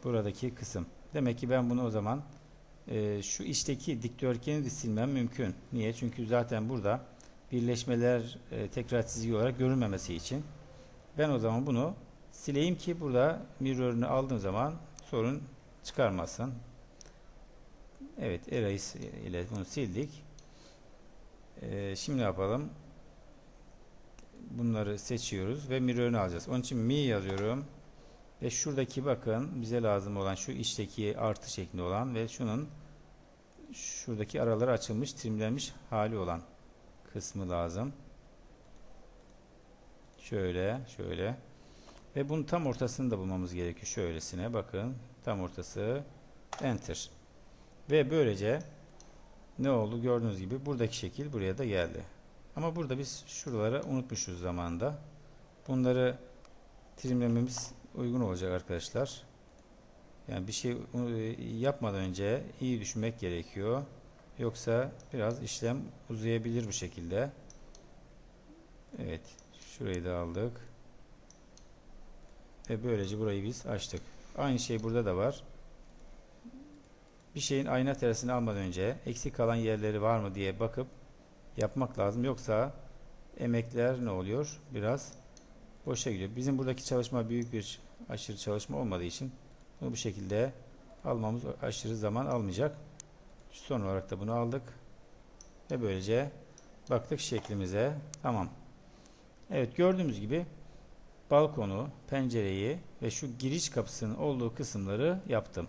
Buradaki kısım. Demek ki ben bunu o zaman şu içteki dikdörtgeni de silmem mümkün. Niye? Çünkü zaten burada birleşmeler tekrar çizgi olarak görünmemesi için. Ben o zaman bunu sileyim ki burada mirror'ını aldığım zaman sorun çıkarmasın. Evet, erase ile bunu sildik. Şimdi ne yapalım? Bunları seçiyoruz ve mirror'ını alacağız. Onun için mi yazıyorum. Ve şuradaki bakın bize lazım olan şu içteki artı şeklinde olan ve şunun şuradaki araları açılmış, trimlenmiş hali olan kısmı lazım. Şöyle, şöyle. Ve bunun tam ortasını da bulmamız gerekiyor. Şöylesine bakın. Tam ortası. Enter. Ve böylece ne oldu? Gördüğünüz gibi buradaki şekil buraya da geldi. Ama burada biz şuraları unutmuşuz zamanında. Bunları trimlememiz uygun olacak arkadaşlar. Yani bir şey yapmadan önce iyi düşünmek gerekiyor. Yoksa biraz işlem uzayabilir bu şekilde. Evet. Şurayı da aldık. Ve böylece burayı biz açtık. Aynı şey burada da var. Bir şeyin ayna tersini almadan önce eksik kalan yerleri var mı diye bakıp yapmak lazım. Yoksa emekler ne oluyor? Biraz boşa gidiyor. Bizim buradaki çalışma büyük bir aşırı çalışma olmadığı için bunu bu şekilde almamız aşırı zaman almayacak. Son olarak da bunu aldık. Ve böylece baktık şeklimize. Tamam. Evet, gördüğümüz gibi balkonu, pencereyi ve şu giriş kapısının olduğu kısımları yaptım.